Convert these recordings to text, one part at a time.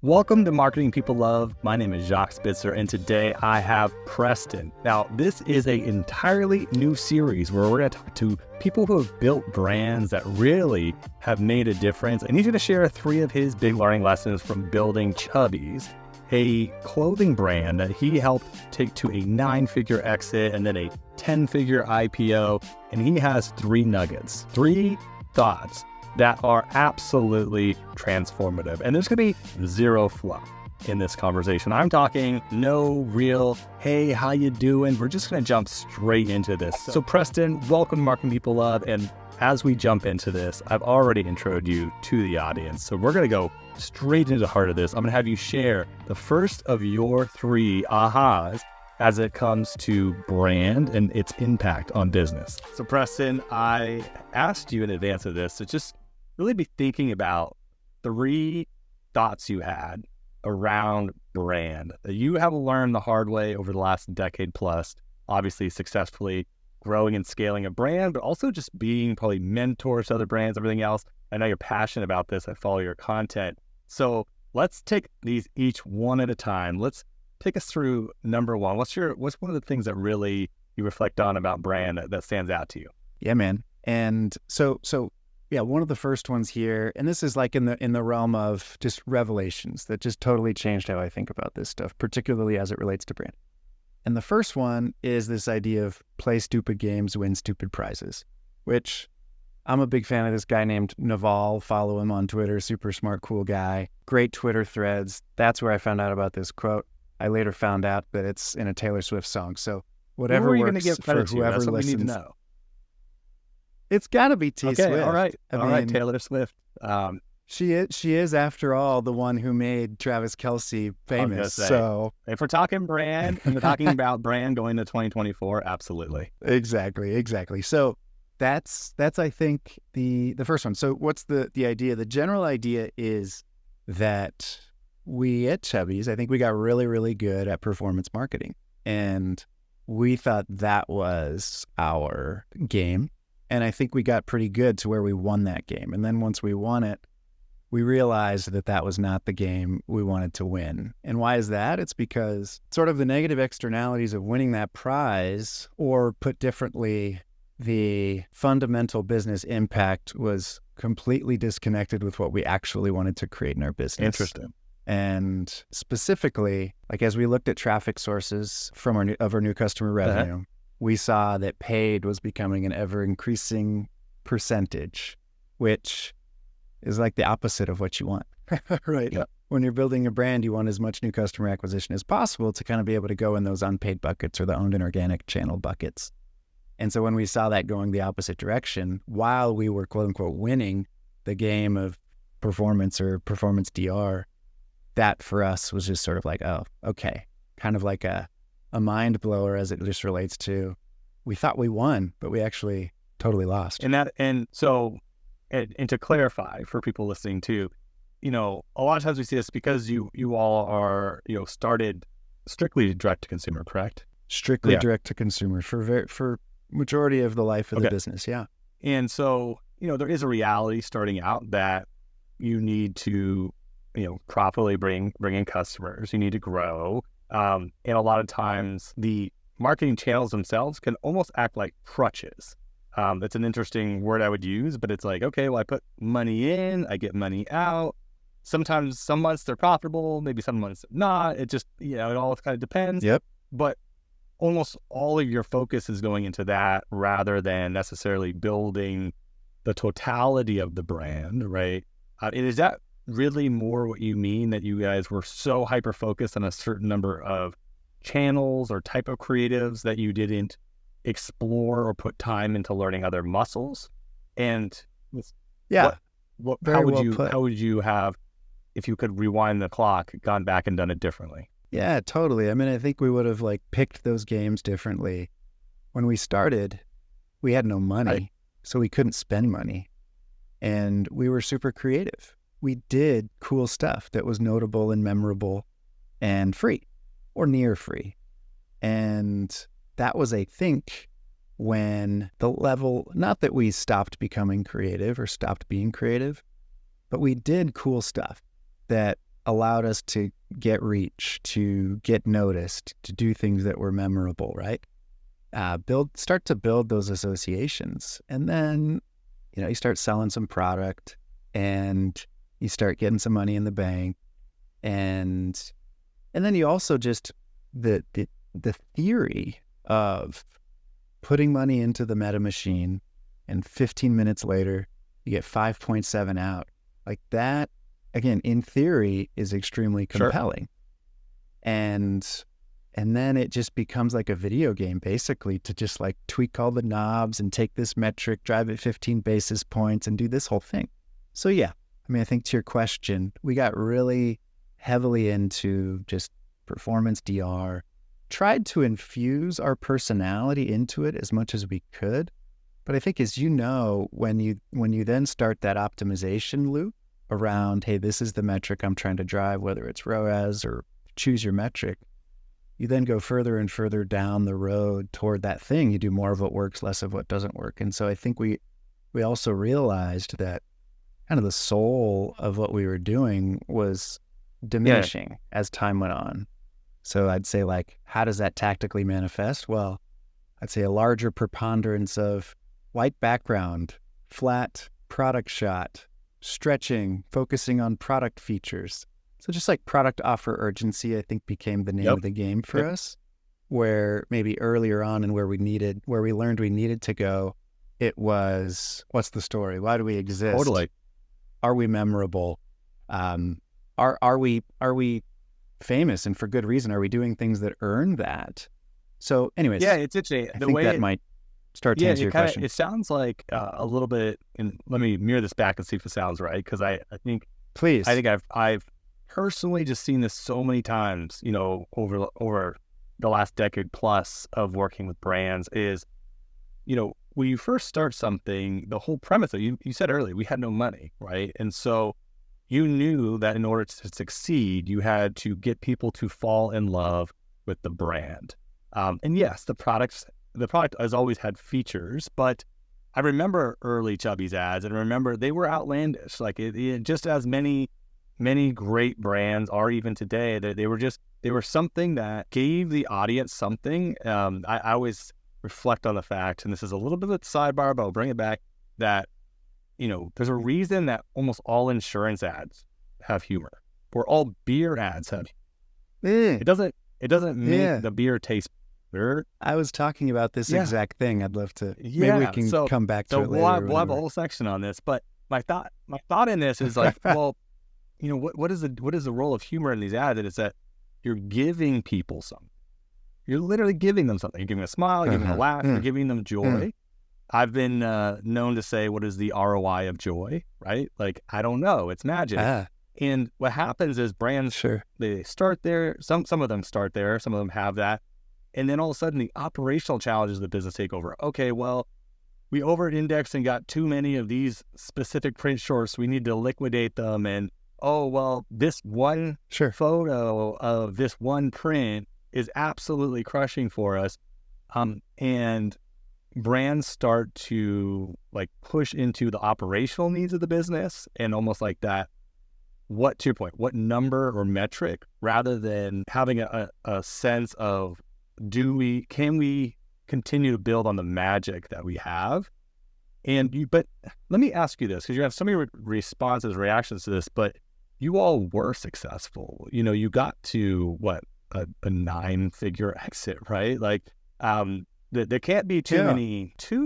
Welcome to Marketing People Love. My name is Jacques Spitzer, and today I have Preston. Now, this is an entirely new series where we're going to talk to people who have built brands that really have made a difference. And he's going to share 3 of his big learning lessons from building Chubbies, a clothing brand that he helped take to a 9-figure exit and then a 10-figure IPO. And he has 3 nuggets, 3 thoughts that are absolutely transformative. And there's going to be zero fluff in this conversation. I'm talking no real, hey, how you doing? We're just going to jump straight into this. So Preston, welcome to Marketing People Love. And as we jump into this, I've already introed you to the audience. So we're going to go straight into the heart of this. I'm going to have you share the first of your 3 ahas as it comes to brand and its impact on business. So Preston, I asked you in advance of this to just really be thinking about 3 thoughts you had around brand that you have learned the hard way over the last decade plus, obviously successfully growing and scaling a brand, but also just being probably mentors to other brands, everything else. I know you're passionate about this. I follow your content. So let's take these each one at a time. Let's take us through number 1. What's one of the things that really you reflect on about brand that stands out to you? Yeah, man. And so yeah, one of the first ones here, and this is like in the realm of just revelations that just totally changed how I think about this stuff, particularly as it relates to brand. And the first one is this idea of play stupid games, win stupid prizes, which I'm a big fan of this guy named Naval. Follow him on Twitter, super smart, cool guy, great Twitter threads. That's where I found out about this quote. I later found out that it's in a Taylor Swift song. So whatever works for whoever listens. We need to know. It's got to be T Swift. All right, Taylor Swift. She is, after all, the one who made Travis Kelce famous. So if we're talking brand and we're talking about brand going to 2024, absolutely. Exactly. So that's I think the first one. So what's the idea? The general idea is that we at Chubbies, I think we got really, really good at performance marketing. And we thought that was our game. And I think we got pretty good to where we won that game. And then once we won it, we realized that that was not the game we wanted to win. And why is that? It's because sort of the negative externalities of winning that prize, or put differently, the fundamental business impact was completely disconnected with what we actually wanted to create in our business. Interesting. And specifically, like as we looked at traffic sources from our new customer revenue, we saw that paid was becoming an ever-increasing percentage, which is like the opposite of what you want, right? Yeah. When you're building a brand, you want as much new customer acquisition as possible to kind of be able to go in those unpaid buckets or the owned and organic channel buckets. And so when we saw that going the opposite direction, while we were quote-unquote winning the game of performance or performance DR, that for us was just sort of like, oh, okay, kind of like a mind blower as it just relates to, we thought we won, but we actually totally lost. And so to clarify for people listening too, a lot of times we see this because you all are, started strictly direct to consumer, correct? Strictly direct to consumer for majority of the life of the business. Yeah. And so, there is a reality starting out that you need to, properly bring in customers, you need to grow. And a lot of times the marketing channels themselves can almost act like crutches. It's an interesting word I would use, but it's like, okay, well, I put money in, I get money out. Sometimes some months they're profitable, maybe some months not. It just, it all kind of depends. Yep. But almost all of your focus is going into that rather than necessarily building the totality of the brand, right? And is that really more what you mean, that you guys were so hyper-focused on a certain number of channels or type of creatives that you didn't explore or put time into learning other muscles? And how would you have, if you could rewind the clock, gone back and done it differently? Yeah, totally. I mean, I think we would have picked those games differently. When we started, we had no money, so we couldn't spend money. And we were super creative. We did cool stuff that was notable and memorable and free or near free. And that was, I think, when the level, not that we stopped becoming creative or stopped being creative, but we did cool stuff that allowed us to get reach, to get noticed, to do things that were memorable, right? Start to build those associations. And then, you start selling some product and you start getting some money in the bank. And then you also just, the theory of putting money into the meta machine and 15 minutes later, you get 5.7 out. Like that, again, in theory, is extremely compelling. Sure. And then it just becomes like a video game, basically, to just like tweak all the knobs and take this metric, drive it 15 basis points and do this whole thing. So yeah, I mean, I think to your question, we got really heavily into just performance DR, tried to infuse our personality into it as much as we could. But I think, as you know, when you then start that optimization loop around, hey, this is the metric I'm trying to drive, whether it's ROAS or choose your metric, you then go further and further down the road toward that thing. You do more of what works, less of what doesn't work. And so I think we also realized that kind of the soul of what we were doing was diminishing as time went on. So I'd say, like, how does that tactically manifest? Well, I'd say a larger preponderance of white background, flat product shot, stretching, focusing on product features. So just like product offer urgency, I think, became the name of the game for us, where maybe earlier on and where we learned we needed to go, it was, what's the story? Why do we exist? Totally. Are we memorable? Are we famous, and for good reason? Are we doing things that earn that? So anyways, it's interesting. I think that might start to answer your question. It sounds like a little bit, and let me mirror this back and see if it sounds right, because I think, please, I think I've personally just seen this so many times, over the last decade plus of working with brands is, when you first start something, the whole premise that you said earlier, we had no money, right? And so you knew that in order to succeed, you had to get people to fall in love with the brand. And yes, the product has always had features, but I remember early Chubbies ads, and I remember they were outlandish. Like just as many great brands are even today, that they were something that gave the audience something. I always reflect on the fact, and this is a little bit of a sidebar, but I'll bring it back, that there's a reason that almost all insurance ads have humor, or all beer ads have. It doesn't make the beer taste better. I was talking about this exact thing. I'd love to. Maybe we can come back to it later. We'll have a whole section on this. But my thought in this is like, well, what is the role of humor in these ads? And it's that you're giving people something. You're literally giving them something. You're giving them a smile, you're giving them a laugh, you're giving them joy. I've been known to say, what is the ROI of joy, right? Like, I don't know. It's magic. And what happens is brands, they start there. Some of them start there. Some of them have that. And then all of a sudden, the operational challenges of the business take over. Okay, well, we over-indexed and got too many of these specific print shorts. We need to liquidate them. And, oh, well, this one photo of this one print is absolutely crushing for us. And brands start to like push into the operational needs of the business, and almost like that, to your point, what number or metric, rather than having a sense of, can we continue to build on the magic that we have? But let me ask you this, because you have so many reactions to this, but you all were successful. You got to what, a 9-figure exit, right? Like, there can't be too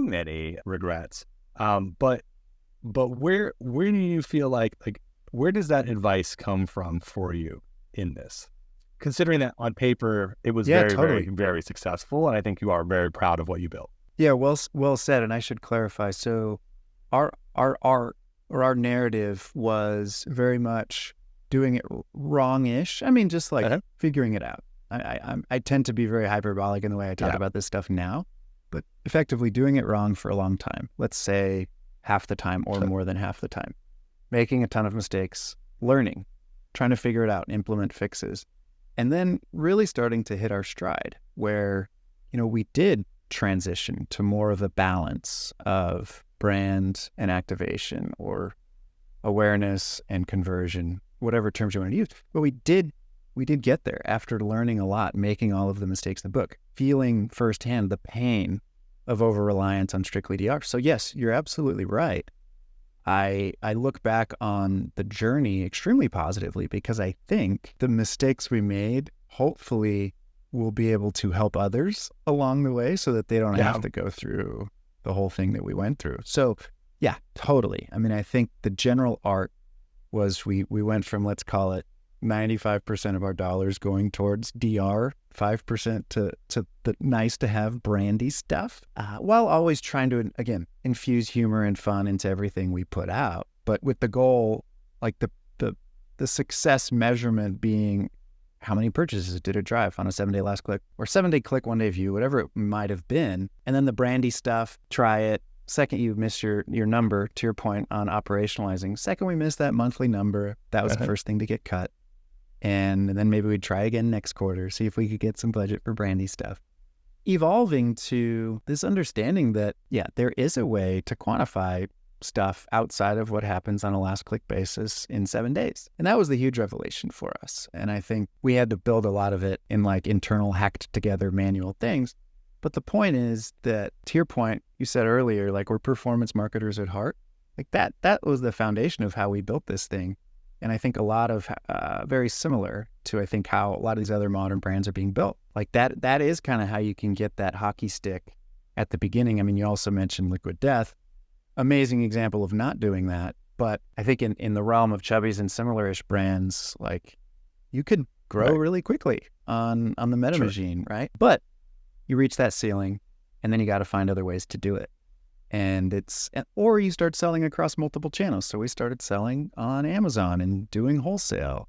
many regrets. But where do you feel like where does that advice come from for you in this? Considering that on paper it was very, very successful, and I think you are very proud of what you built. Yeah, well said. And I should clarify. So our narrative was very much doing it wrong-ish. I mean, just like figuring it out. I tend to be very hyperbolic in the way I talk about this stuff now, but effectively doing it wrong for a long time. Let's say half the time or more than half the time. Making a ton of mistakes, learning, trying to figure it out, implement fixes, and then really starting to hit our stride where, we did transition to more of a balance of brand and activation, or awareness and conversion. whatever terms you want to use. But we did get there after learning a lot, making all of the mistakes in the book, feeling firsthand the pain of over-reliance on strictly DR. So yes, you're absolutely right. I look back on the journey extremely positively because I think the mistakes we made hopefully will be able to help others along the way so that they don't have to go through the whole thing that we went through. So yeah, totally. I mean, I think the general arc was we went from, let's call it 95% of our dollars going towards DR, 5% to the nice to have brandy stuff, while always trying to, again, infuse humor and fun into everything we put out. But with the goal, like the success measurement being how many purchases did it drive on a 7-day last click or 7-day click, 1-day view, whatever it might have been. And then the brandy stuff, try it. Second, you miss your number, to your point on operationalizing. Second, we missed that monthly number. That was the first thing to get cut. And then maybe we'd try again next quarter, see if we could get some budget for brandy stuff. Evolving to this understanding that, yeah, there is a way to quantify stuff outside of what happens on a last click basis in 7 days. And that was the huge revelation for us. And I think we had to build a lot of it in like internal hacked together manual things. But the point is that, to your point, you said earlier, like we're performance marketers at heart. Like that was the foundation of how we built this thing. And I think a lot of very similar to, I think, how a lot of these other modern brands are being built. Like that is kind of how you can get that hockey stick at the beginning. I mean, you also mentioned Liquid Death. Amazing example of not doing that. But I think in the realm of Chubbies and similar-ish brands, like you could grow really quickly on the meta machine, right? But you reach that ceiling and then you got to find other ways to do it. Or you start selling across multiple channels. So we started selling on Amazon and doing wholesale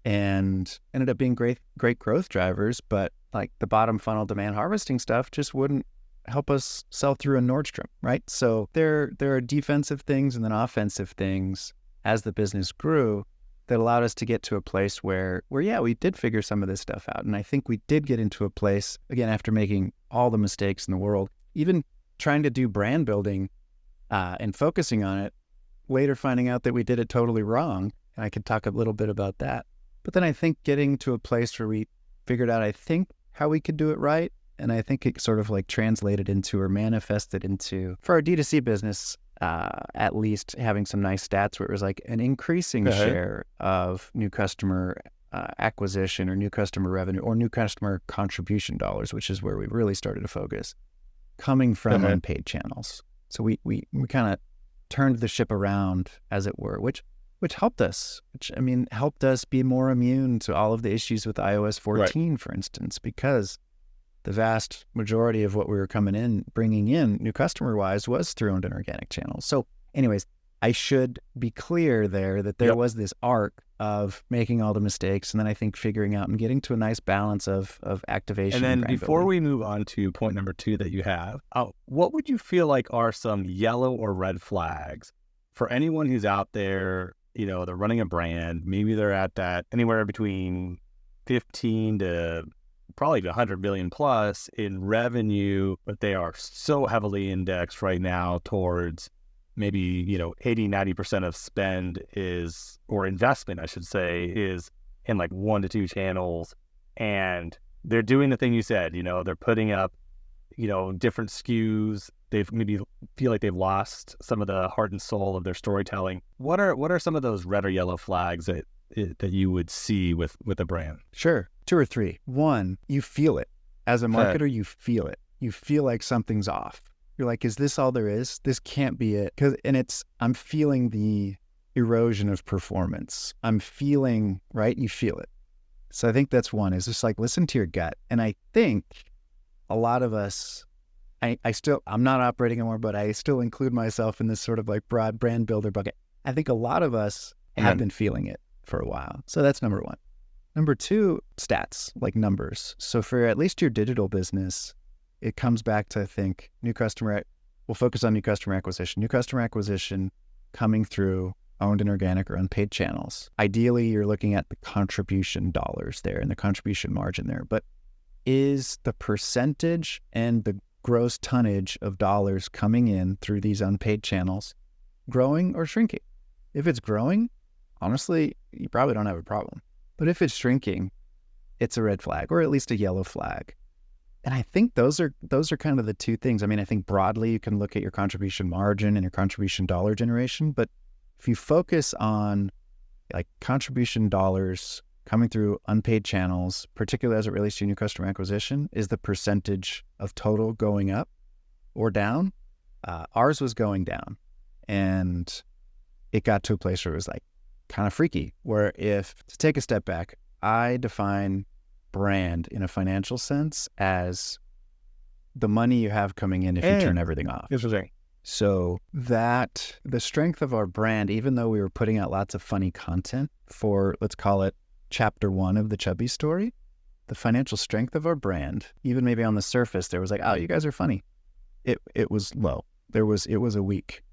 and ended up being great growth drivers. But like the bottom funnel demand harvesting stuff just wouldn't help us sell through a Nordstrom, right? So there are defensive things and then offensive things as the business grew that allowed us to get to a place where yeah, we did figure some of this stuff out. And I think we did get into a place, again, after making all the mistakes in the world, even trying to do brand building and focusing on it, later finding out that we did it totally wrong. And I could talk a little bit about that. But then I think getting to a place where we figured out, I think, how we could do it right. And I think it sort of like translated into or manifested into, for our D2C business, at least having some nice stats where it was like an increasing share of new customer acquisition or new customer revenue or new customer contribution dollars, which is where we really started to focus, coming from unpaid channels. So we kind of turned the ship around, as it were, which helped us, helped us be more immune to all of the issues with iOS 14, for instance, because the vast majority of what we were bringing in new customer wise was through owned and organic channels. So anyways, I should be clear there that there was this arc of making all the mistakes and then I think figuring out and getting to a nice balance of activation. And then before we move on to point number 2 that you have, what would you feel like are some yellow or red flags for anyone who's out there, they're running a brand, maybe they're at that anywhere between 15 to probably 100 million plus in revenue, but they are so heavily indexed right now towards maybe, 80-90% of spend or investment, I should say, is in like 1 to 2 channels. And they're doing the thing you said, they're putting up, different SKUs. They've maybe feel like they've lost some of the heart and soul of their storytelling. What are some of those red or yellow flags that you would see with a brand? Sure. 2 or 3. 1, you feel it. As a marketer, you feel it. You feel like something's off. You're like, is this all there is? This can't be it. I'm feeling the erosion of performance. I'm feeling, right? You feel it. So I think that's one, is just like, listen to your gut. And I think a lot of us, I'm not operating anymore, but I still include myself in this sort of like broad brand builder bucket. I think a lot of us have been feeling it for a while. So that's number 1. Number 2, stats, like numbers. So for at least your digital business, it comes back to, I think, we'll focus on new customer acquisition. New customer acquisition coming through owned and organic or unpaid channels. Ideally, you're looking at the contribution dollars there and the contribution margin there. But is the percentage and the gross tonnage of dollars coming in through these unpaid channels growing or shrinking? If it's growing, honestly, you probably don't have a problem. But if it's shrinking, it's a red flag, or at least a yellow flag. And I think those are kind of the two things. I mean, I think broadly you can look at your contribution margin and your contribution dollar generation, but if you focus on like contribution dollars coming through unpaid channels, particularly as it relates to new customer acquisition, is the percentage of total going up or down? Ours was going down, and it got to a place where it was like kind of freaky, where if, to take a step back, I define brand in a financial sense as the money you have coming in if you turn everything off. Interesting. So that the strength of our brand, even though we were putting out lots of funny content for, let's call it chapter 1 of the Chubbies story, the financial strength of our brand, even maybe on the surface, there was like, oh, you guys are funny. It was low. It was a weak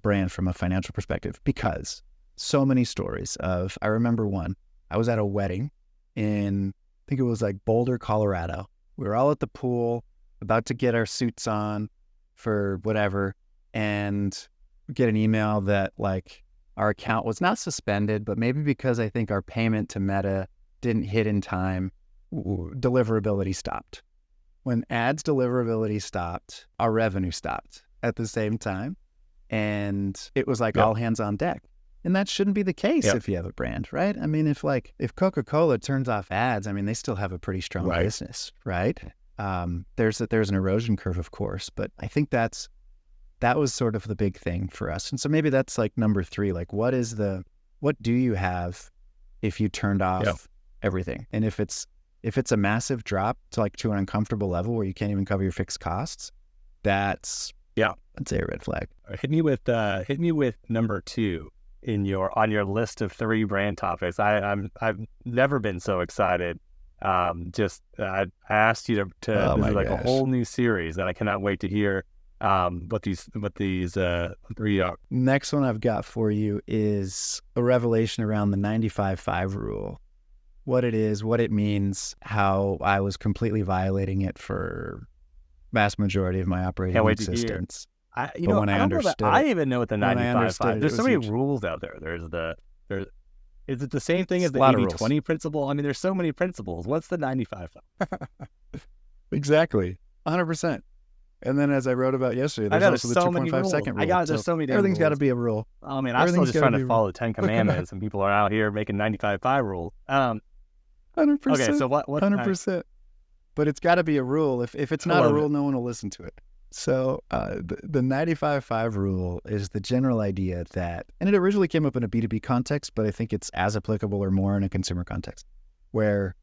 brand from a financial perspective, because so many stories of, I remember one, I was at a wedding in, I think it was like Boulder, Colorado. We were all at the pool, about to get our suits on for whatever, and get an email that like our account was not suspended, but maybe because I think our payment to Meta didn't hit in time, deliverability stopped. When ads deliverability stopped, our revenue stopped at the same time. And it was like all hands on deck. And that shouldn't be the case if you have a brand, right? I mean, if Coca-Cola turns off ads, I mean, they still have a pretty strong business, right? There's an erosion curve, of course, but I think that was sort of the big thing for us. And so maybe that's like number 3, like what do you have if you turned off everything? And if it's a massive drop to an uncomfortable level where you can't even cover your fixed costs, that's I'd say a red flag. Hit me with number 2 on your list of 3 brand topics. I've never been so excited. I asked you to this is like a whole new series that I cannot wait to hear what these 3 are. Next one I've got for you is a revelation around the 95/5 rule. What it is, what it means, how I was completely violating it for vast majority of my operating existence. I even know what the 95/5. There's so many rules out there. Is it the same thing as the 80/20 principle? I mean, there's so many principles. What's the 95/5? Exactly, 100%. And then, as I wrote about yesterday, there's also the 2.5 second rule. There's so many. Everything's got to be a rule. I mean, I'm still just trying to follow the 10 Commandments, and people are out here making 95/5 rules. 100%. Okay, so what? 100%. But it's got to be a rule. If it's not a rule, no one will listen to it. So the 95/5 rule is the general idea that, and it originally came up in a B2B context, but I think it's as applicable or more in a consumer context, where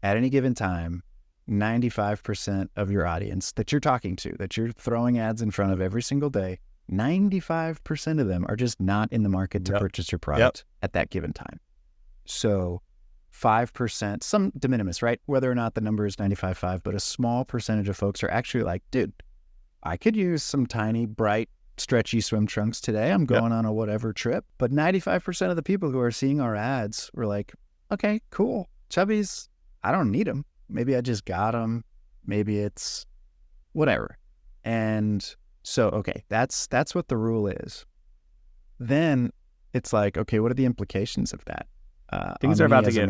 at any given time, 95% of your audience that you're talking to, that you're throwing ads in front of every single day, 95% of them are just not in the market to purchase your product at that given time. So 5%, some de minimis, right? Whether or not the number is 95/5, but a small percentage of folks are actually like, dude, I could use some tiny, bright, stretchy swim trunks today. I'm going on a whatever trip. But 95% of the people who are seeing our ads were like, okay, cool. Chubbies, I don't need them. Maybe I just got them. Maybe it's whatever. And so, okay, that's what the rule is. Then it's like, okay, what are the implications of that? Things are about to get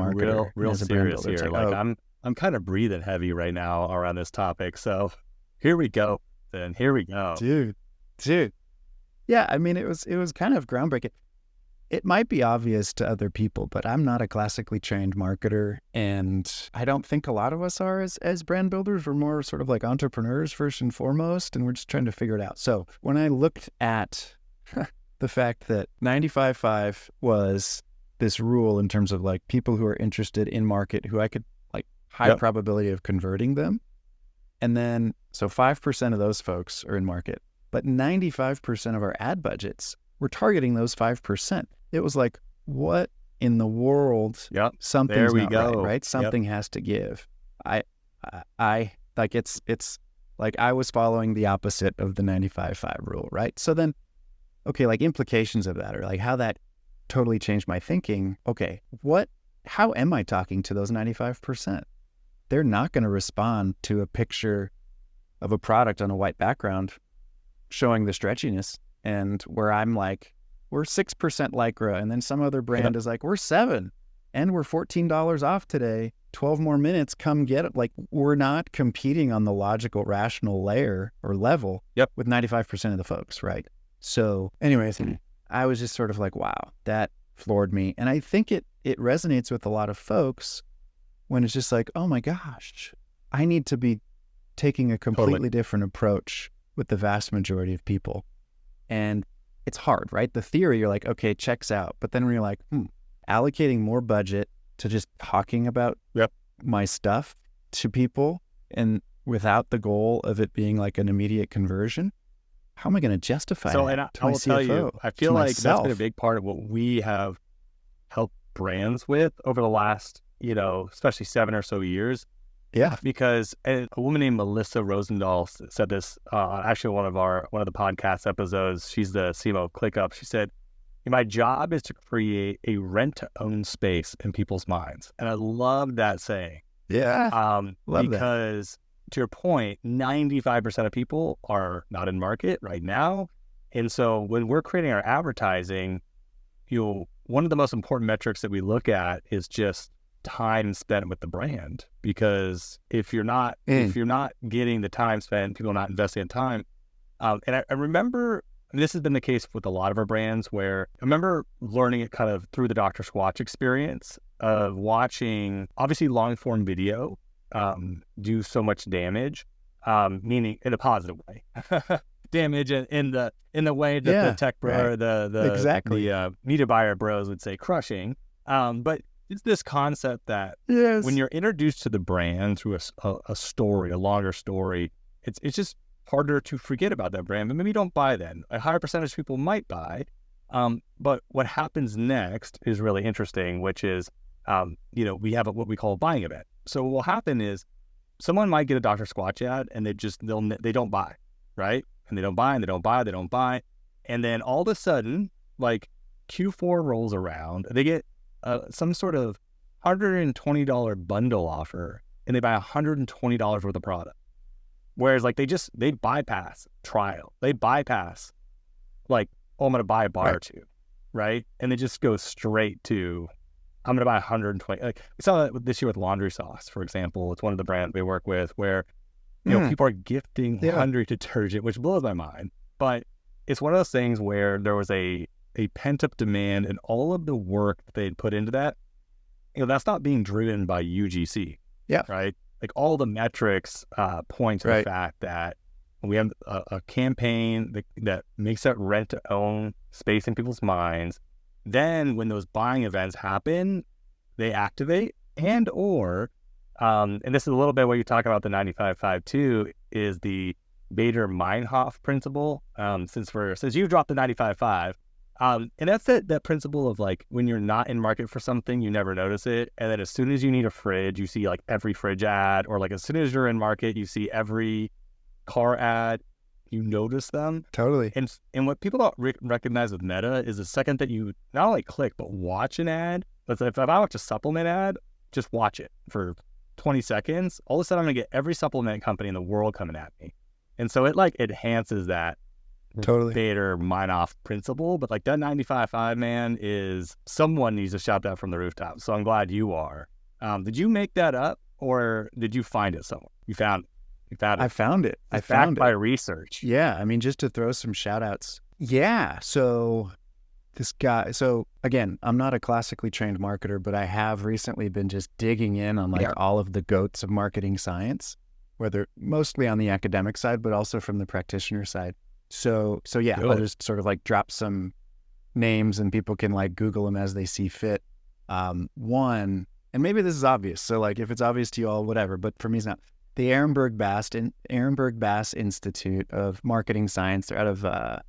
real serious here. Like I'm kind of breathing heavy right now around this topic. So here we go. Then here we go. Dude. Yeah, I mean, it was kind of groundbreaking. It might be obvious to other people, but I'm not a classically trained marketer, and I don't think a lot of us are as brand builders. We're more sort of like entrepreneurs first and foremost, and we're just trying to figure it out. So when I looked at the fact that 95/5 was this rule in terms of like people who are interested in market, who I could like high probability of converting them. And then, so 5% of those folks are in market, but 95% of our ad budgets, we're targeting those 5%. It was like, what in the world? Something's not right? Something has to give. I like it's like I was following the opposite of the 95/5 rule, right? So then, okay, like implications of that, or like how that totally changed my thinking. Okay, how am I talking to those 95%? They're not going to respond to a picture of a product on a white background showing the stretchiness, and where I'm like, we're 6% Lycra. And then some other brand is like, we're 7 and we're $14 off today. 12 more minutes, come get it. Like, we're not competing on the logical, rational layer or level with 95% of the folks, right? So anyways, I was just sort of like, wow, that floored me. And I think it resonates with a lot of folks when it's just like, oh my gosh, I need to be taking a completely different approach with the vast majority of people. And it's hard, right? The theory, you're like, okay, checks out. But then when you're like, allocating more budget to just talking about my stuff to people and without the goal of it being like an immediate conversion, how am I going to justify that? And I will tell you, I feel like that's been a big part of what we have helped brands with over the last, especially 7 or so years. Yeah. Because a woman named Melissa Rosendahl said this, actually one of the podcast episodes. She's the CMO of ClickUp. She said, my job is to create a rent-to-own space in people's minds. And I love that saying. Yeah. Love because to your point, 95% of people are not in market right now. And so when we're creating our advertising, one of the most important metrics that we look at is just time spent with the brand. Because if you're not getting the time spent, people are not investing in time. And I remember, this has been the case with a lot of our brands, where I remember learning it kind of through the Dr. Squatch experience of watching, obviously, long-form video do so much damage, meaning in a positive way. Damage in the way that the tech bro, the media buyer bros would say crushing. But it's this concept that when you're introduced to the brand through a story, a longer story, it's just harder to forget about that brand, but maybe you don't buy then. A higher percentage of people might buy. But what happens next is really interesting, which is, we have what we call a buying event. So what will happen is someone might get a Dr. Squatch ad and they don't buy, right? And they don't buy and they don't buy, they don't buy. And then all of a sudden, like Q4 rolls around, they get some sort of $120 bundle offer and they buy $120 worth of product. Whereas like they bypass trial. They bypass like, oh, I'm going to buy a bar or two, right? And they just go straight to, I'm going to buy 120. Like we saw that this year with laundry sauce, for example. It's one of the brands we work with where, people are gifting laundry detergent, which blows my mind. But it's one of those things where there was a pent-up demand and all of the work that they'd put into that, that's not being driven by UGC. Yeah. Right? Like all the metrics point to the fact that we have a campaign that makes that rent-to-own space in people's minds. Then when those buying events happen, they activate and this is a little bit what you talk about the 95.5 too, is the Bader-Meinhof principle. Since you've dropped the 95.5, and that's that principle of like when you're not in market for something, you never notice it. And then as soon as you need a fridge, you see like every fridge ad, or like as soon as you're in market, you see every car ad, you notice them. Totally. And what people don't recognize with Meta is the second that you not only click, but watch an ad. But if I watch a supplement ad, just watch it for 20 seconds. All of a sudden I'm going to get every supplement company in the world coming at me. And so it like enhances that Bader-Meinhof principle, but like that 95.5 man is someone needs to shout that from the rooftop. So I'm glad you are. Did you make that up or did you find it somewhere? You found it. I found it. I found it by research. Yeah. I mean, just to throw some shout outs. Yeah. So this guy, so again, I'm not a classically trained marketer, but I have recently been just digging in on like all of the goats of marketing science, whether mostly on the academic side, but also from the practitioner side. So yeah, I'll just sort of like drop some names and people can like Google them as they see fit. One, and maybe this is obvious. So like if it's obvious to you all, whatever, but for me it's not. The Ehrenberg Bass Institute of Marketing Science. They're out of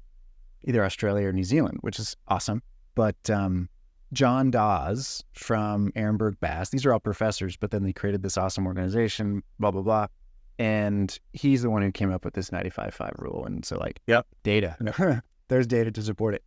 either Australia or New Zealand, which is awesome. But John Dawes from Ehrenberg Bass, these are all professors, but then they created this awesome organization, blah, blah, blah. And he's the one who came up with this 95.5 rule. And so like, data, there's data to support it.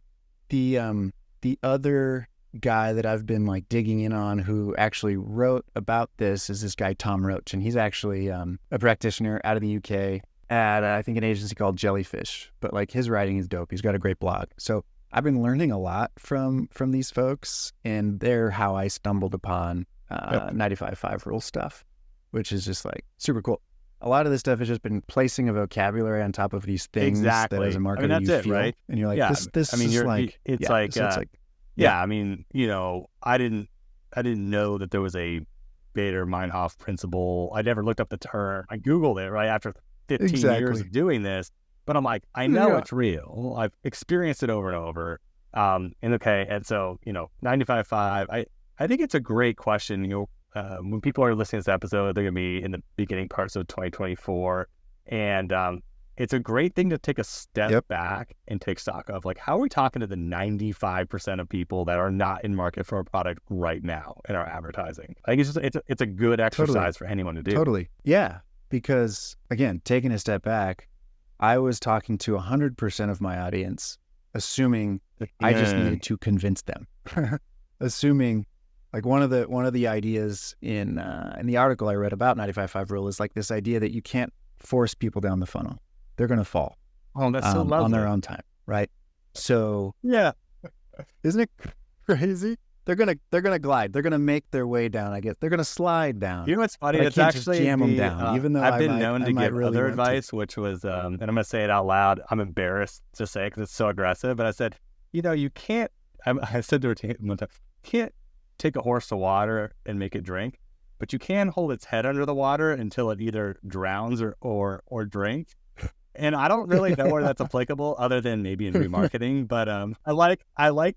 The other guy that I've been like digging in on who actually wrote about this is this guy, Tom Roach. And he's actually a practitioner out of the UK at, I think, an agency called Jellyfish. But like his writing is dope. He's got a great blog. So I've been learning a lot from these folks, and they're how I stumbled upon 95.5 rule stuff, which is just like super cool. A lot of this stuff has just been placing a vocabulary on top of these things that as a marketer that's you it, feel, right? and you're like, Yeah. this I mean, is like, it's yeah, like, so it's like, yeah. I mean, I didn't know that there was a Bader-Meinhof principle. I never looked up the term. I Googled it right after 15 years of doing this, but I'm like, I know it's real. I've experienced it over and over. And so 95.5. I think it's a great question. When people are listening to this episode, they're gonna be in the beginning parts of 2024, and it's a great thing to take a step back and take stock of, like, how are we talking to the 95% of people that are not in market for a product right now in our advertising? I think it's a good exercise for anyone to do. Totally. Yeah. Because again, taking a step back, I was talking to 100% of my audience, assuming I just needed to convince them. Assuming, like, one of the ideas in the article I read about 95.5 rule is like this idea that you can't force people down the funnel. They're going to fall. Oh, that's so lovely. On their own time, right? So yeah, isn't it crazy? They're gonna glide. They're gonna make their way down. I guess they're gonna slide down. You know what's funny? It's actually jam them down. Even though I've been known to give other advice, which was, and I'm gonna say it out loud. I'm embarrassed to say because it's so aggressive. But I said, you can't. I said to her one time, you can't take a horse to water and make it drink, but you can hold its head under the water until it either drowns or drinks. And I don't really know where that's applicable, other than maybe in remarketing. But I like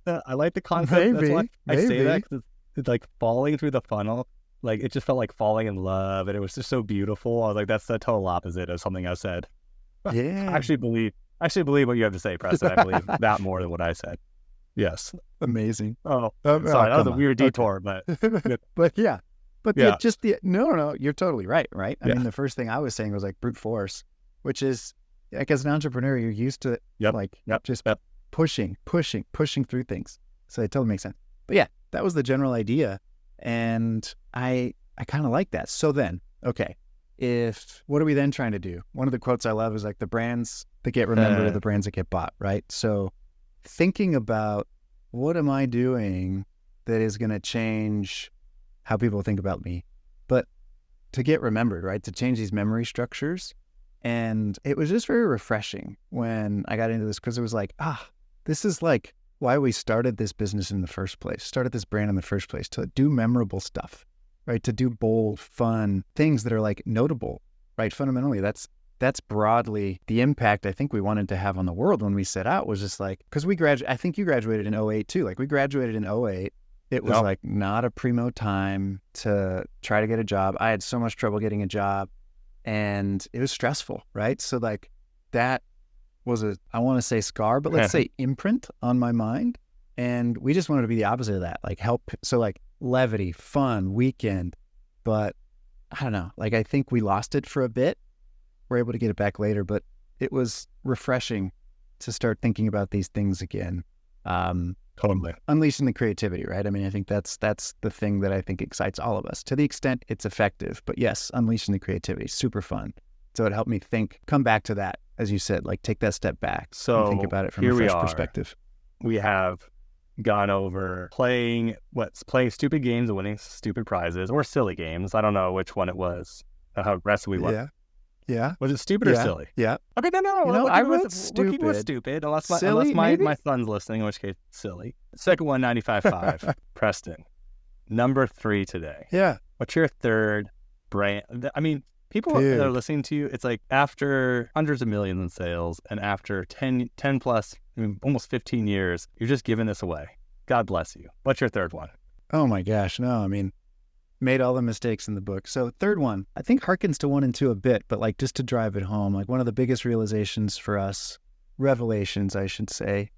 the concept. Maybe, that's why I say that, 'cause it's like falling through the funnel. Like, it just felt like falling in love, and it was just so beautiful. I was like, that's the total opposite of something I said. Yeah, I actually believe what you have to say, Preston. I believe that more than what I said. Yes, amazing. Oh, sorry, that was a weird detour, okay. but yeah, no, you're totally right. I mean, the first thing I was saying was like brute force, which is, like, as an entrepreneur, you're used to just pushing through things. So it totally makes sense. But yeah, that was the general idea. And I kind of like that. So then, okay, what are we then trying to do? One of the quotes I love is like, the brands that get remembered are the brands that get bought, right? So thinking about, what am I doing that is going to change how people think about me? But to get remembered, right? To change these memory structures. And it was just very refreshing when I got into this, because it was like, this is like why we started this business in the first place, started this brand in the first place, to do memorable stuff, right? To do bold, fun things that are like notable, right? Fundamentally, that's broadly the impact I think we wanted to have on the world when we set out, was just like, because I think you graduated in 2008 too. Like, we graduated in 2008. It was like not a primo time to try to get a job. I had so much trouble getting a job. And it was stressful, right? So like, that was I want to say scar, but let's say imprint on my mind. And we just wanted to be the opposite of that, like help. So like, levity, fun, weekend. But I don't know, like, I think we lost it for a bit. We're able to get it back later, but it was refreshing to start thinking about these things again. Totally. Unleashing the creativity, right? I mean, I think that's the thing that I think excites all of us, to the extent it's effective. But yes, unleashing the creativity, super fun. So it helped me come back to that, as you said, like, take that step back. So and think about it from a fresh perspective. We have gone over playing stupid games and winning stupid prizes, or silly games. I don't know which one it was, how aggressive we were. Yeah. Was it stupid or silly? Yeah. Okay, no. I wrote stupid. We'll keep it with stupid, unless silly, my son's listening, in which case, silly. Second one, 95.5. Preston, number 3 today. Yeah. What's your third brand? I mean, people that are listening to you, it's like, after hundreds of millions in sales, and after 10 plus, almost 15 years, you're just giving this away. God bless you. What's your third one? Oh my gosh, no, I mean, made all the mistakes in the book. So third one, I think harkens to 1 and 2 a bit, but like, just to drive it home, like, one of the biggest revelations for us, I should say,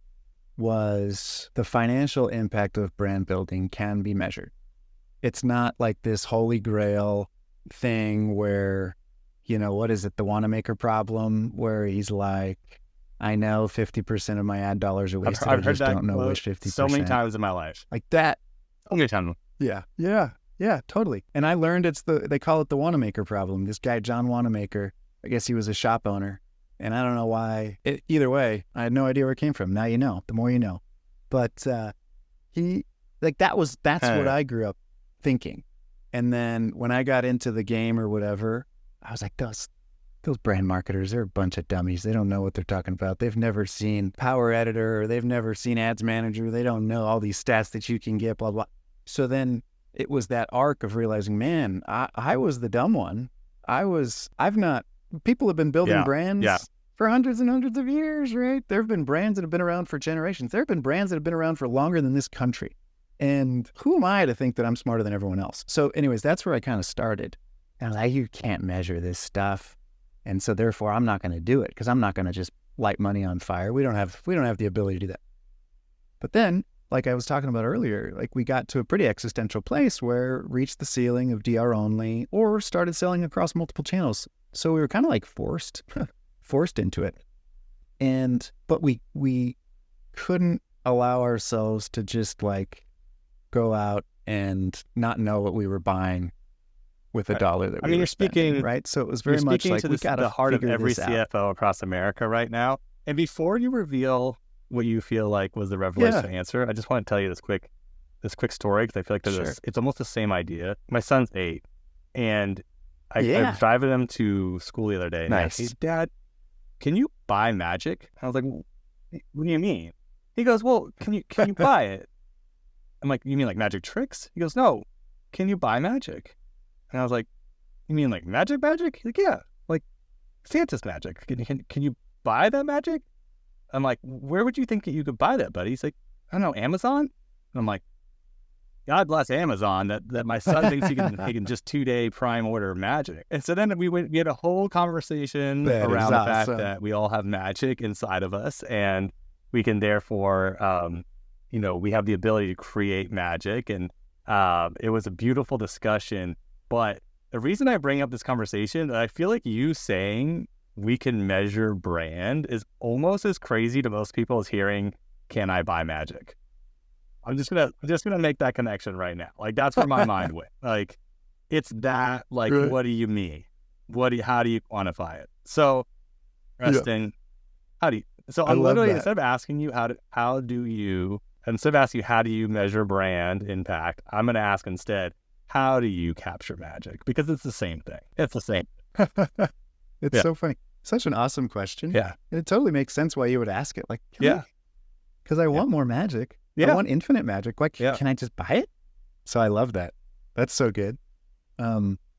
was the financial impact of brand building can be measured. It's not like this holy grail thing where, what is it? The Wanamaker problem, where he's like, I know 50% of my ad dollars are wasted. I've heard just that don't know which 50%. so many times in my life. Like that. So many times. Yeah, totally. And I learned they call it the Wanamaker problem. This guy, John Wanamaker, I guess he was a shop owner, And I don't know why. Either way, I had no idea where it came from. Now you know. The more you know. But that's what I grew up thinking. And then when I got into the game or whatever, I was like, those brand marketers, they're a bunch of dummies. They don't know what they're talking about. They've never seen Power Editor, or they've never seen Ads Manager. They don't know all these stats that you can get, blah, blah. So then it was that arc of realizing, man, I was the dumb one. People have been building brands for hundreds and hundreds of years, right? There have been brands that have been around for generations. There have been brands that have been around for longer than this country. And who am I to think that I'm smarter than everyone else? So anyways, that's where I kind of started. And I was like, you can't measure this stuff. And so therefore I'm not going to do it, because I'm not going to just light money on fire. We don't have the ability to do that. But then, like I was talking about earlier, like we got to a pretty existential place where reached the ceiling of DR only, or started selling across multiple channels. So we were kind of like forced into it. But we couldn't allow ourselves to just like go out and not know what we were buying with a dollar that we were spending, right? So it was very much like we got to the heart of figure every this out. CFO across America right now. And before you reveal what you feel like was the revelation answer, I just want to tell you this quick story, because I feel like it's almost the same idea. My son's 8, and I was driving him to school the other day. And Nice. I said, Dad, can you buy magic? I was like, what do you mean? He goes, well, can you buy it? I'm like, you mean like magic tricks? He goes, no, can you buy magic? And I was like, you mean like magic? He's like, yeah, like Santa's magic. Can you buy that magic? I'm like, where would you think that you could buy that, buddy? He's like, I don't know, Amazon? And I'm like, God bless Amazon that my son thinks he can just 2-day prime order magic. And so then we had a whole conversation around the fact that we all have magic inside of us, and we can therefore, we have the ability to create magic. And it was a beautiful discussion. But the reason I bring up this conversation, I feel like you saying we can measure brand is almost as crazy to most people as hearing, can I buy magic? I'm just gonna make that connection right now. Like, that's where my mind went. Like, it's that, like, what do you mean? How do you quantify it? So, Preston, I'm literally, instead of asking you how do you measure brand impact, I'm going to ask instead, how do you capture magic? Because it's the same thing. It's the same. It's so funny. Such an awesome question. Yeah. And it totally makes sense why you would ask it. Like, because I want more magic. I want infinite magic. Like, can I just buy it? So I love that. That's so good.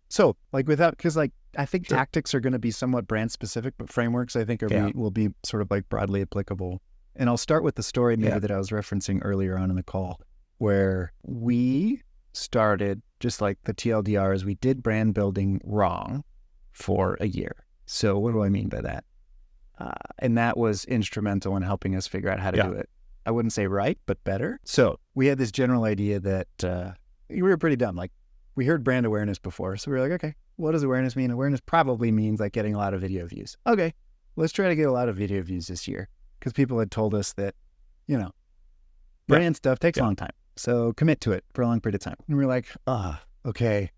So like because like, I think tactics are going to be somewhat brand specific, but frameworks I think will be sort of like broadly applicable. And I'll start with the story maybe that I was referencing earlier on in the call, where we started just like the TLDRs, we did brand building wrong for a year. So what do I mean by that? And that was instrumental in helping us figure out how to do it. I wouldn't say right, but better. So we had this general idea that we were pretty dumb. Like, we heard brand awareness before. So we were like, okay, what does awareness mean? Awareness probably means like getting a lot of video views. Okay, let's try to get a lot of video views this year, because people had told us that, brand stuff takes a long time. So commit to it for a long period of time. And we're like, okay,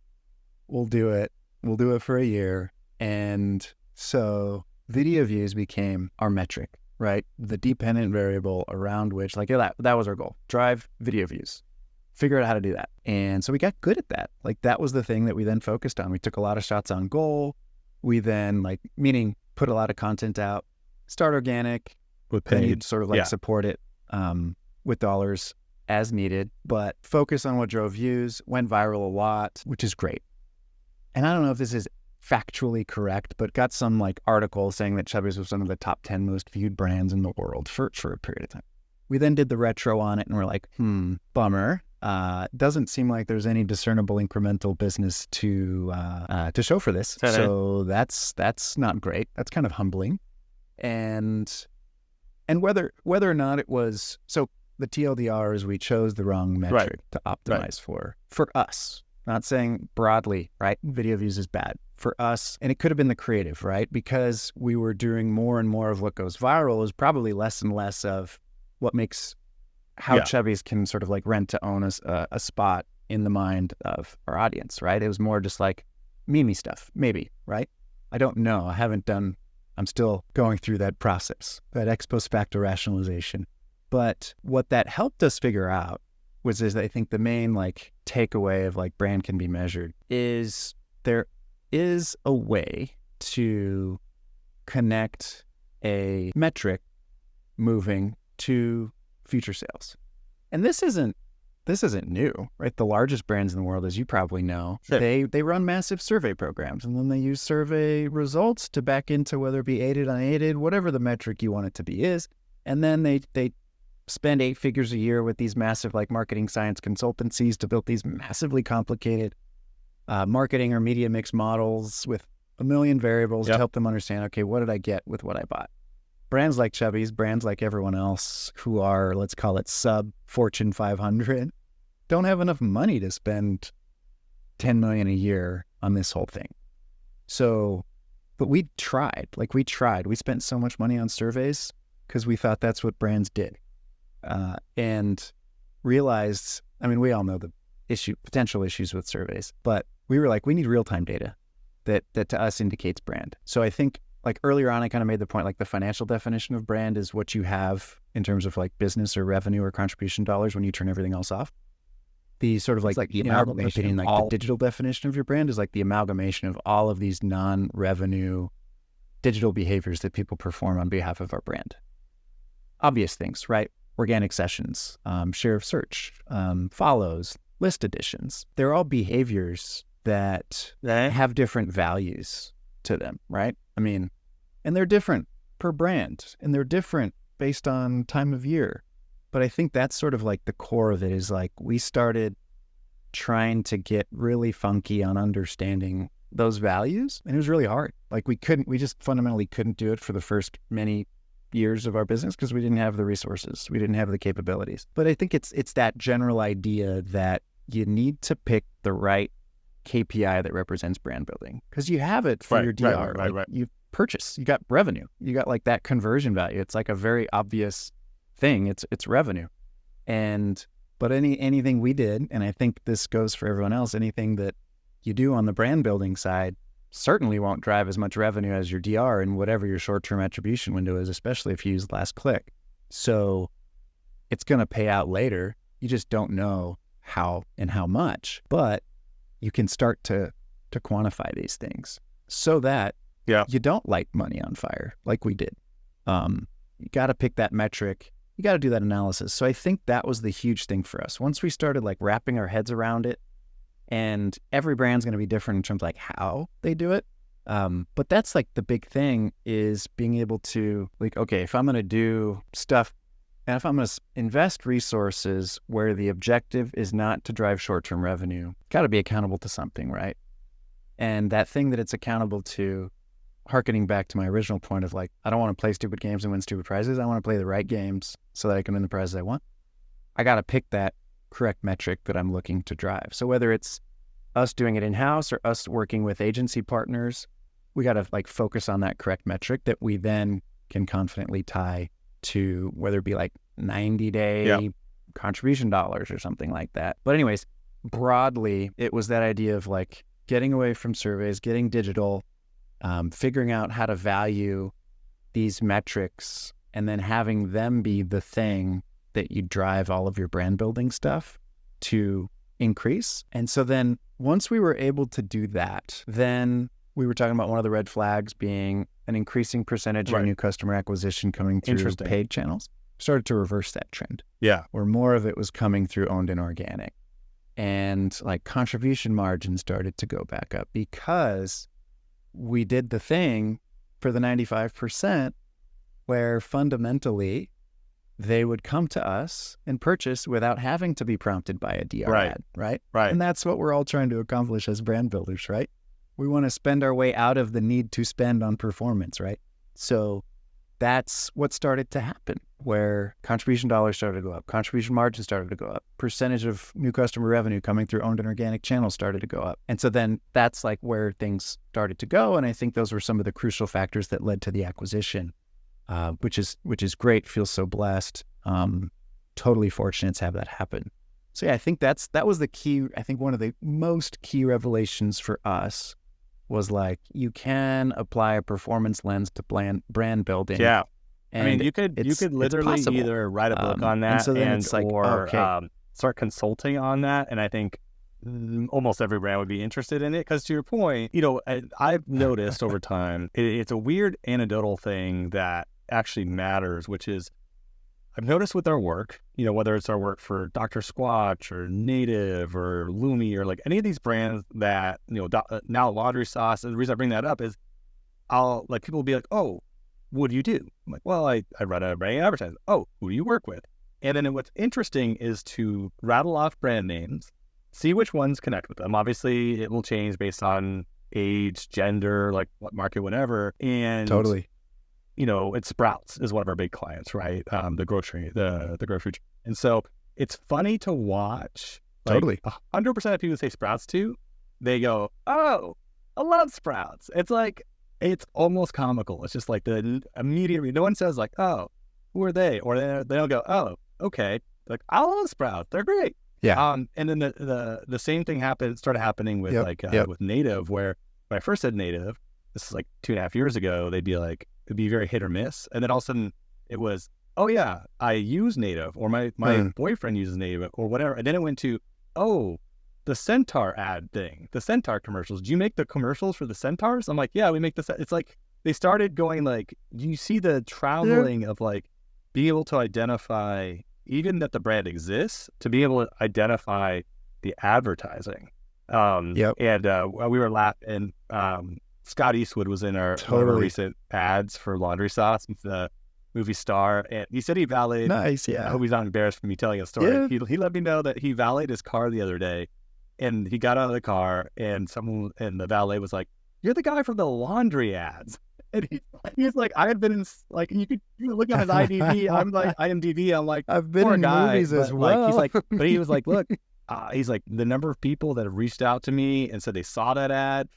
we'll do it. We'll do it for a year. And so video views became our metric, right? The dependent variable around which, like, that was our goal. Drive video views. Figure out how to do that. And so we got good at that. Like, that was the thing that we then focused on. We took a lot of shots on goal. We then, meaning put a lot of content out, start organic, with then paid, you'd sort of support it with dollars as needed, but focus on what drove views, went viral a lot, which is great. And I don't know if this is factually correct, but got some article saying that Chubbies was one of the top 10 most viewed brands in the world for a period of time. We then did the retro on it and we're like, bummer. Doesn't seem like there's any discernible incremental business to show for this. So that's not great. That's kind of humbling. And whether or not it was, so the TLDRs, we chose the wrong metric to optimize for us. Not saying broadly, right? Video views is bad for us. And it could have been the creative, right? Because we were doing more and more of what goes viral is probably less and less of what makes how Chubbies can sort of rent to own a spot in the mind of our audience, right? It was more just meme stuff, maybe, right? I don't know. I haven't done I'm still going through that process, that ex post facto rationalization. But what that helped us figure out is I think the main like takeaway of like brand can be measured is there is a way to connect a metric moving to future sales. And this isn't new, right? The largest brands in the world, as you probably know, Sure. they run massive survey programs, and then they use survey results to back into whether it be aided, unaided, whatever the metric you want it to be is. And then they spend 8 figures a year with these massive like marketing science consultancies to build these massively complicated marketing or media mix models with a million variables to help them understand, okay, what did I get with what I bought? Brands like Chubbies, brands like everyone else who are, let's call it sub Fortune 500, don't have enough money to spend $10 million a year on this whole thing. So, but we tried. We spent so much money on surveys because we thought that's what brands did. And realized, I mean, we all know the potential issues with surveys, but we were like, we need real-time data that to us indicates brand. So I think like earlier on, I kind of made the point, like the financial definition of brand is what you have in terms of like business or revenue or contribution dollars when you turn everything else off. The sort of like the amalgamation, like the digital definition of your brand is like the amalgamation of all of these non-revenue digital behaviors that people perform on behalf of our brand. Obvious things, right? Organic sessions, share of search, follows, list additions. They're all behaviors that have different values to them, right? I mean, and they're different per brand, and they're different based on time of year. But I think that's sort of like the core of it is like we started trying to get really funky on understanding those values, and it was really hard. Like we just fundamentally couldn't do it for the first many years of our business because we didn't have the resources, we didn't have the capabilities. But I think it's that general idea that you need to pick the right KPI that represents brand building because you have it for your DR. Right. You purchase, you got revenue, you got like that conversion value. It's like a very obvious thing. It's revenue. But anything we did, and I think this goes for everyone else, anything that you do on the brand building side certainly won't drive as much revenue as your DR and whatever your short-term attribution window is, especially if you use last click. So it's going to pay out later. You just don't know how and how much, but you can start to quantify these things so that you don't light money on fire like we did. You got to pick that metric. You got to do that analysis. So I think that was the huge thing for us. Once we started like wrapping our heads around it, and every brand's going to be different in terms of like how they do it. But that's like the big thing is being able to like, okay, if I'm going to do stuff and if I'm going to invest resources where the objective is not to drive short-term revenue, got to be accountable to something, right? And that thing that it's accountable to, hearkening back to my original point of like, I don't want to play stupid games and win stupid prizes. I want to play the right games so that I can win the prizes I want. I got to pick that correct metric that I'm looking to drive. So whether it's us doing it in-house or us working with agency partners, we got to like focus on that correct metric that we then can confidently tie to whether it be like 90-day contribution dollars or something like that. But anyways, broadly, it was that idea of like getting away from surveys, getting digital, figuring out how to value these metrics and then having them be the thing that you drive all of your brand building stuff to increase. And so then once we were able to do that, then we were talking about one of the red flags being an increasing percentage of new customer acquisition coming through paid channels. Started to reverse that trend. Yeah. Where more of it was coming through owned and organic. And like contribution margin started to go back up because we did the thing for the 95% where fundamentally they would come to us and purchase without having to be prompted by a DR ad, right? And that's what we're all trying to accomplish as brand builders, right? We want to spend our way out of the need to spend on performance, right? So that's what started to happen, where contribution dollars started to go up, contribution margin started to go up, percentage of new customer revenue coming through owned and organic channels started to go up. And so then that's like where things started to go. And I think those were some of the crucial factors that led to the acquisition, which is great. Feels so blessed. Totally fortunate to have that happen. So yeah, I think that was the key. I think one of the most key revelations for us was like, you can apply a performance lens to brand building. Yeah. And I mean, you could literally either write a book on that and so then it's like, or okay. start consulting on that. And I think almost every brand would be interested in it because, to your point, I've noticed over time, it's a weird anecdotal thing that actually matters, which is I've noticed with our work, whether it's our work for Dr. Squatch or Native or Lumi or like any of these brands that, now Laundry Sauce. And the reason I bring that up is people will be like, oh, what do you do? I'm like, well, I run a brand advertising. Oh, who do you work with? And then what's interesting is to rattle off brand names, see which ones connect with them. Obviously, it will change based on age, gender, like what market, whatever. And totally. It's Sprouts is one of our big clients, right? The grocery. And so it's funny to watch. Like, totally. 100% of people say Sprouts too, they go, oh, I love Sprouts. It's like, it's almost comical. It's just like the immediate, no one says like, oh, who are they? Or they don't go, oh, okay. Like, I love Sprouts. They're great. Yeah. And then the same thing started happening with with Native, where when I first said Native, this is like 2.5 years ago, they'd be like, it'd be very hit or miss. And then all of a sudden it was, oh yeah, I use Native, or my boyfriend uses Native or whatever. And then it went to, oh, the Centaur ad thing, the Centaur commercials. Do you make the commercials for the Centaurs? I'm like, yeah, we make it's like, they started going like, do you see the traveling of like being able to identify even that the brand exists, to be able to identify the advertising. And we were laughing. Scott Eastwood was in one of our recent ads for Laundry Sauce, the movie star, and he said he valeted. Nice, yeah. I hope he's not embarrassed for me telling a story. Yeah. He let me know that he valeted his car the other day, and he got out of the car, and the valet was like, "You're the guy from the laundry ads." And he's like, I've been in, like, you could look at his IMDb. I'm like, I'm like, I've been in movies as well. Like, but he was like, look, he's like, the number of people that have reached out to me and said they saw that ad,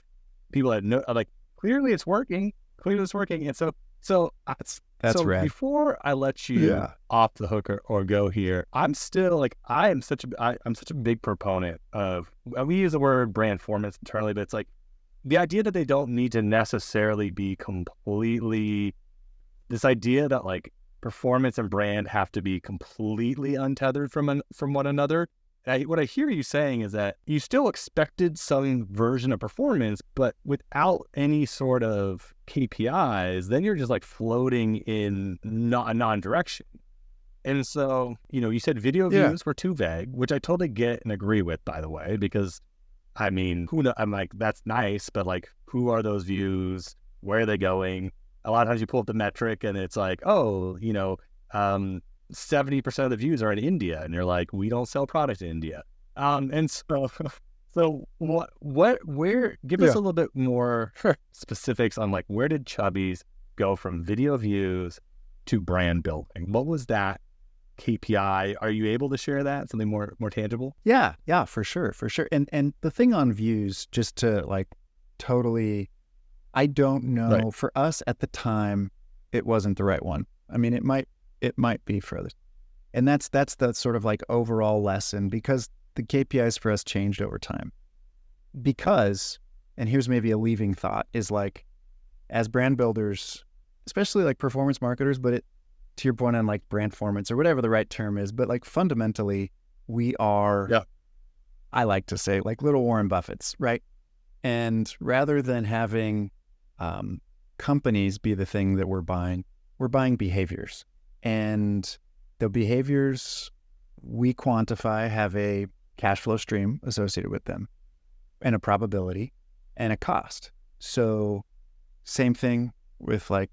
people that know, like, clearly it's working. And so that's rad. Before I let you off the hook or go here, I'm still like, I'm such a big proponent of, we use the word brand formats internally, but it's like, the idea that they don't need to necessarily be completely, this idea that like performance and brand have to be completely untethered from one another. What I hear you saying is that you still expected some version of performance, but without any sort of KPIs, then you're just like floating in a non-direction. And so, you said video views were too vague, which I totally get and agree with, by the way, because I mean, who knows? I'm like, that's nice, but like, who are those views? Where are they going? A lot of times you pull up the metric and it's like, 70% of the views are in India, and you're like, we don't sell product in India. And so give us a little bit more specifics on like, where did Chubbies go from video views to brand building? What was that KPI? Are you able to share that? Something more tangible? Yeah, for sure. And the thing on views, just to like totally, I don't know. Right. For us at the time, it wasn't the right one. I mean, it might be for others. And that's the sort of like overall lesson, because the KPIs for us changed over time. Because, and here's maybe a leaving thought, is like, as brand builders, especially like performance marketers, but to your point on like brand formats or whatever the right term is, but like fundamentally we are, I like to say, like little Warren Buffetts, right? And rather than having companies be the thing that we're buying behaviors. And the behaviors we quantify have a cash flow stream associated with them, and a probability and a cost. So same thing with like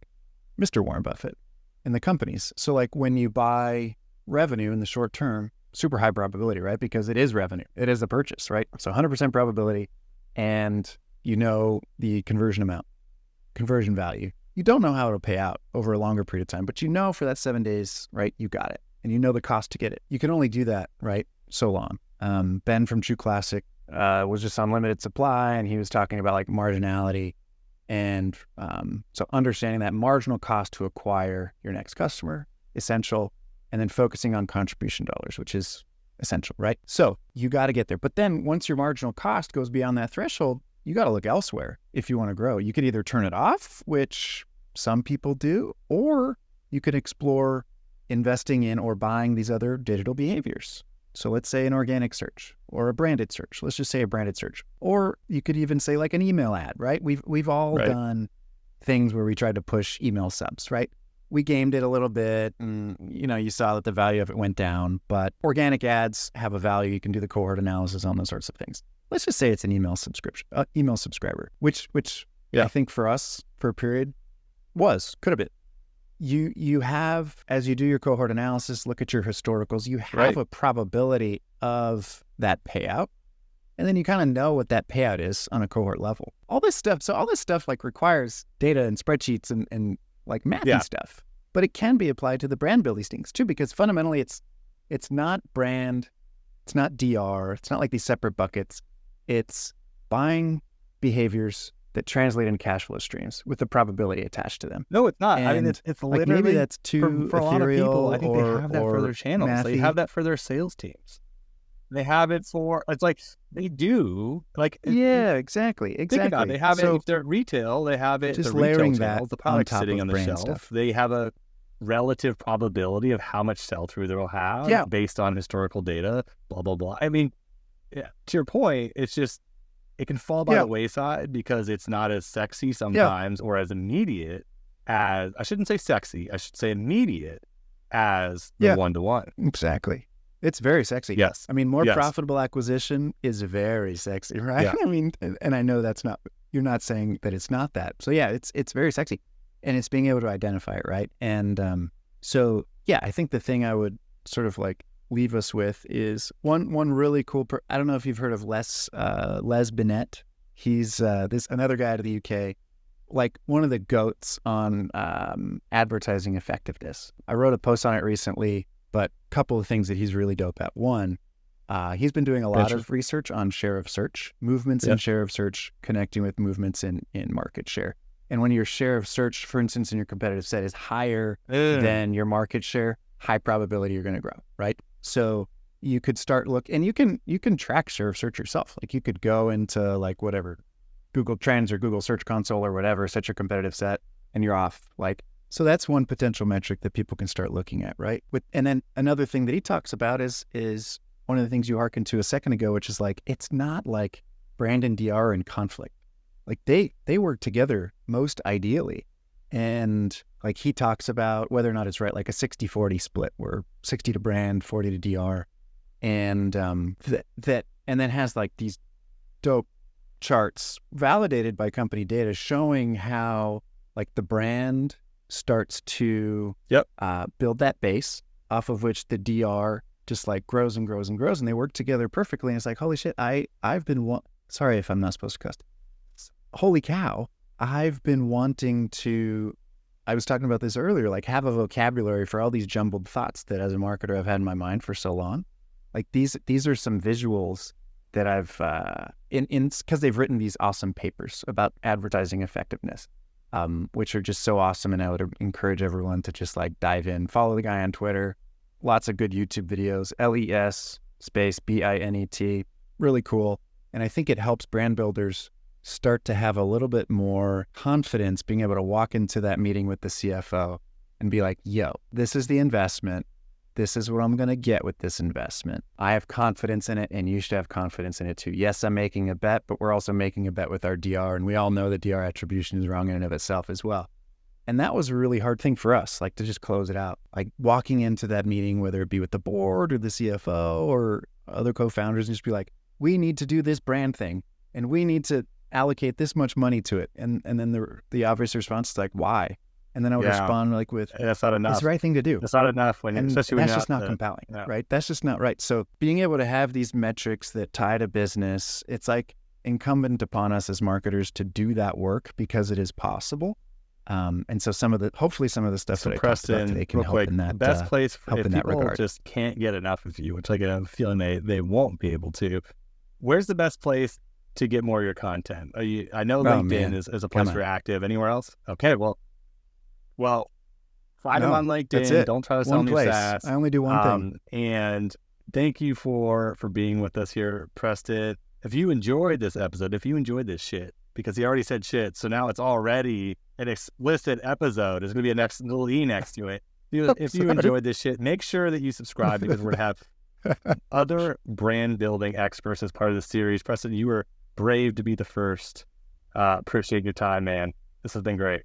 Mr. Warren Buffett and the companies. So like when you buy revenue in the short term, super high probability, right? Because it is revenue. It is a purchase, right? So 100% probability, and the conversion value. You don't know how it'll pay out over a longer period of time, but for that 7 days, right, you got it. And the cost to get it. You can only do that, right, so long. Ben from True Classic was just on limited supply, and he was talking about like marginality. And so understanding that marginal cost to acquire your next customer, essential, and then focusing on contribution dollars, which is essential, right? So you got to get there. But then once your marginal cost goes beyond that threshold, you got to look elsewhere if you want to grow. You could either turn it off, which some people do, or you could explore investing in or buying these other digital behaviors. So let's say an organic search or a branded search. Let's just say a branded search. Or you could even say like an email ad, right? We've all done things where we tried to push email subs, right? We gamed it a little bit and, you saw that the value of it went down, but organic ads have a value. You can do the cohort analysis on those sorts of things. Let's just say it's an email subscriber, which I think for us, for a period, could have been. You have, as you do your cohort analysis, look at your historicals, you have a probability of that payout. And then you kind of know what that payout is on a cohort level. All this stuff like requires data and spreadsheets and like mathy stuff. But it can be applied to the brand building things too, because fundamentally it's not brand, it's not DR, it's not like these separate buckets. It's buying behaviors that translate into cash flow streams with the probability attached to them. No, it's not. And I mean, it's literally, like maybe that's too for a lot of people, I think they have that for or their channels. mathy. They have that for their sales teams. They have it for, it's like, they do, like... Yeah, exactly. Think about it. They have it, if they're at retail, they have it, just the retail layering channels, that the product on top sitting of on the brand shelf. stuff. They have a relative probability of how much sell-through they'll have based on historical data, blah, blah, blah. I mean, to your point, it's just, it can fall by the wayside because it's not as sexy sometimes or as immediate as, I shouldn't say sexy, I should say immediate as the one-to-one. Exactly. It's very sexy. Yes. I mean, more profitable acquisition is very sexy, right? Yeah. I mean, and I know you're not saying that it's not that. So yeah, it's very sexy, and it's being able to identify it, right? And so yeah, I think the thing I would sort of like leave us with is one really cool. I don't know if you've heard of Les Binet. He's another guy out of the UK, like one of the goats on advertising effectiveness. I wrote a post on it recently. But a couple of things that he's really dope at. One, he's been doing a lot of research on share of search, movements in share of search, connecting with movements in market share. And when your share of search, for instance, in your competitive set is higher than your market share, high probability you're going to grow, right? So you could start and you can track share of search yourself. Like you could go into like whatever, Google Trends or Google Search Console or whatever, set your competitive set, and you're off. So that's one potential metric that people can start looking at, right? And then another thing that he talks about is one of the things you hearkened to a second ago, which is like, it's not like brand and DR are in conflict. Like they work together most ideally. And like he talks about whether or not it's right, like a 60-40 split where 60 to brand, 40 to DR. And and then has like these dope charts validated by company data showing how like the brand starts to build that base off of which the DR just like grows and grows and grows, and they work together perfectly. And it's like, holy shit, I've been sorry if I'm not supposed to cuss. Holy cow, I've been wanting to. I was talking about this earlier, like have a vocabulary for all these jumbled thoughts that as a marketer I've had in my mind for so long. Like these are some visuals that I've because they've written these awesome papers about advertising effectiveness. Which are just so awesome. And I would encourage everyone to just like dive in, follow the guy on Twitter, lots of good YouTube videos, LES_BINET, really cool. And I think it helps brand builders start to have a little bit more confidence being able to walk into that meeting with the CFO and be like, yo, this is the investment. This is what I'm going to get with this investment. I have confidence in it, and you should have confidence in it too. Yes, I'm making a bet, but we're also making a bet with our DR, and we all know that DR attribution is wrong in and of itself as well. And that was a really hard thing for us, like to just close it out. Like walking into that meeting, whether it be with the board or the CFO or other co-founders, and just be like, we need to do this brand thing, and we need to allocate this much money to it. And then the obvious response is like, why? And then I would respond like with, that's not enough. It's the right thing to do. That's not enough especially when that's just not compelling, right? That's just not right. So being able to have these metrics that tie to business, it's like incumbent upon us as marketers to do that work because it is possible. And so hopefully some of the stuff that I talked about today can help in that. The best place for if people regard. Just can't get enough of you, which I get a feeling they won't be able to. Where's the best place to get more of your content? I know LinkedIn is a place for active. Anywhere else? Okay, well, find them on LinkedIn. Don't try to sell me SaaS. I only do one thing. And thank you for being with us here, Preston. if you enjoyed this episode, if you enjoyed this shit, because he already said shit, so now it's already an explicit episode. There's going to be a next little E next to it. If you enjoyed this shit, make sure that you subscribe, because we're going to have other brand building experts as part of the series. Preston, you were brave to be the first. Appreciate your time, man. This has been great.